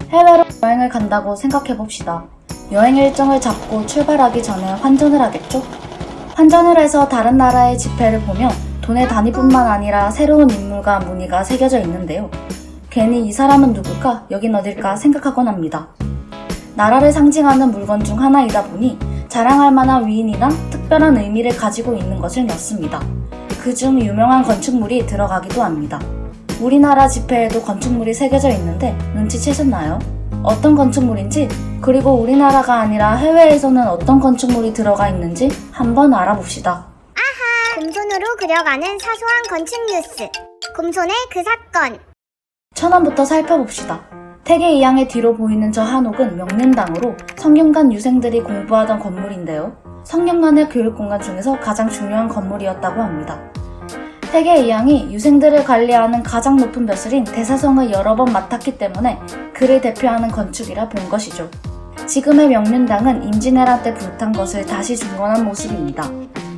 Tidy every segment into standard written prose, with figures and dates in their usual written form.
해외로 여행을 간다고 생각해봅시다. 여행 일정을 잡고 출발하기 전에 환전을 하겠죠? 환전을 해서 다른 나라의 지폐를 보면 돈의 단위뿐만 아니라 새로운 인물과 무늬가 새겨져 있는데요. 괜히 이 사람은 누굴까? 여긴 어딜까? 생각하곤 합니다. 나라를 상징하는 물건 중 하나이다 보니 자랑할 만한 위인이나 특별한 의미를 가지고 있는 것을 넣습니다. 그중 유명한 건축물이 들어가기도 합니다. 우리나라 지폐에도 건축물이 새겨져 있는데 눈치채셨나요? 어떤 건축물인지, 그리고 우리나라가 아니라 해외에서는 어떤 건축물이 들어가 있는지 한번 알아봅시다. 곰손으로 그려가는 사소한 건축 뉴스. 곰손의 그 사건. 천안부터 살펴봅시다. 태계 이양의 뒤로 보이는 저 한옥은 명륜당으로 성균관 유생들이 공부하던 건물인데요. 성균관의 교육공간 중에서 가장 중요한 건물이었다고 합니다. 태계 이양이 유생들을 관리하는 가장 높은 벼슬인 대사성을 여러 번 맡았기 때문에 그를 대표하는 건축이라 본 것이죠. 지금의 명륜당은 임진왜란 때 불탄 것을 다시 중건한 모습입니다.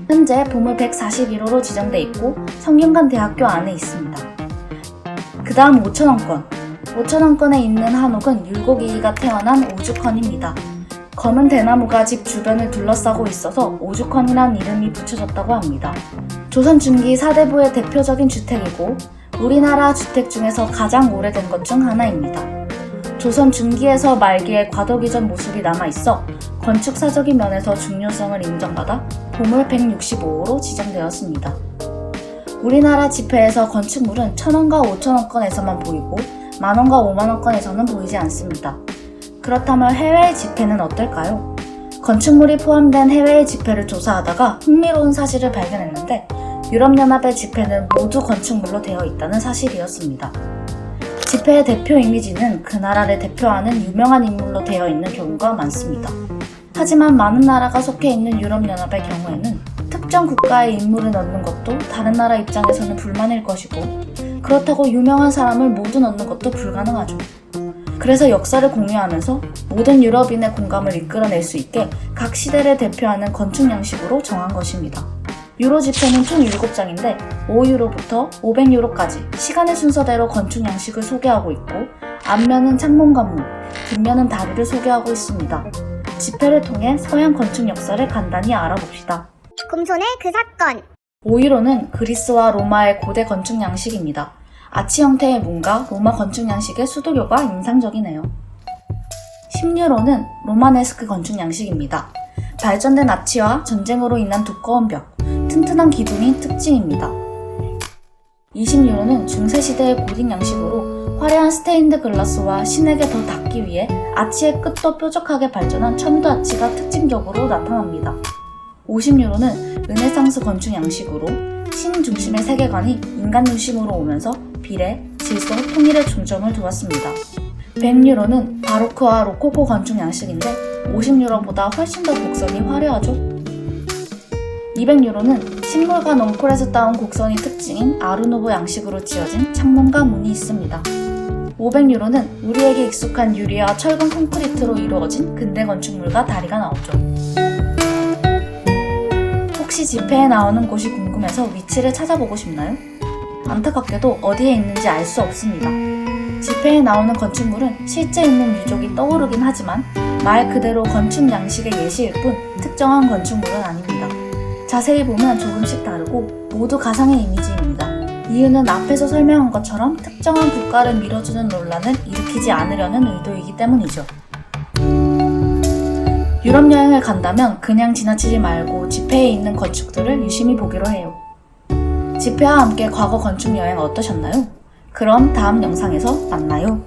현재 보물 141호로 지정돼 있고 성균관 대학교 안에 있습니다. 그 다음 5,000원권. 5,000원권에 있는 한옥은 율곡이이가 태어난 오죽헌입니다. 검은 대나무가 집 주변을 둘러싸고 있어서 오죽헌이란 이름이 붙여졌다고 합니다. 조선 중기 사대부의 대표적인 주택이고 우리나라 주택 중에서 가장 오래된 것 중 하나입니다. 조선 중기에서 말기에 과도기전 모습이 남아있어 건축사적인 면에서 중요성을 인정받아 보물 165호로 지정되었습니다. 우리나라 지폐에서 건축물은 1,000원과 5,000원권에서만 보이고 만원과 5만원권에서는 보이지 않습니다. 그렇다면 해외의 지폐는 어떨까요? 건축물이 포함된 해외의 지폐를 조사하다가 흥미로운 사실을 발견했는데 유럽연합의 지폐는 모두 건축물로 되어 있다는 사실이었습니다. 지폐의 대표 이미지는 그 나라를 대표하는 유명한 인물로 되어 있는 경우가 많습니다. 하지만 많은 나라가 속해 있는 유럽연합의 경우에는 특정 국가의 인물을 넣는 것도 다른 나라 입장에서는 불만일 것이고 그렇다고 유명한 사람을 모두 넣는 것도 불가능하죠. 그래서 역사를 공유하면서 모든 유럽인의 공감을 이끌어낼 수 있게 각 시대를 대표하는 건축 양식으로 정한 것입니다. 유로 지폐는 총 7장인데 5유로부터 500유로까지 시간의 순서대로 건축 양식을 소개하고 있고 앞면은 창문과 문, 뒷면은 다리를 소개하고 있습니다. 지폐를 통해 서양 건축 역사를 간단히 알아봅시다. 곰손의 그 사건. 5유로는 그리스와 로마의 고대 건축 양식입니다. 아치 형태의 문과 로마 건축 양식의 수도료가 인상적이네요. 10유로는 로마네스크 건축 양식입니다. 발전된 아치와 전쟁으로 인한 두꺼운 벽, 튼튼한 기둥이 특징입니다. 20유로는 중세시대의 고딕 양식으로 화려한 스테인드 글라스와 신에게 더 닿기 위해 아치의 끝도 뾰족하게 발전한 첨도 아치가 특징적으로 나타납니다. 50유로는 르네상스 건축 양식으로 신 중심의 세계관이 인간 중심으로 오면서 비례, 질서, 통일에 중점을 두었습니다. 100유로는 바로크와 로코코 건축 양식인데 50유로보다 훨씬 더 곡선이 화려하죠. 200유로는 식물과 넝콜에서 따온 곡선이 특징인 아르누보 양식으로 지어진 창문과 문이 있습니다. 500유로는 우리에게 익숙한 유리와 철근 콘크리트로 이루어진 근대 건축물과 다리가 나오죠. 혹시 지폐에 나오는 곳이 궁금해서 위치를 찾아보고 싶나요? 안타깝게도 어디에 있는지 알 수 없습니다. 지폐에 나오는 건축물은 실제 있는 유적이 떠오르긴 하지만 말 그대로 건축 양식의 예시일 뿐 특정한 건축물은 아닙니다. 자세히 보면 조금씩 다르고 모두 가상의 이미지입니다. 이유는 앞에서 설명한 것처럼 특정한 국가를 밀어주는 논란을 일으키지 않으려는 의도이기 때문이죠. 유럽 여행을 간다면 그냥 지나치지 말고 지폐에 있는 건축들을 유심히 보기로 해요. 지폐와 함께 과거 건축 여행 어떠셨나요? 그럼 다음 영상에서 만나요.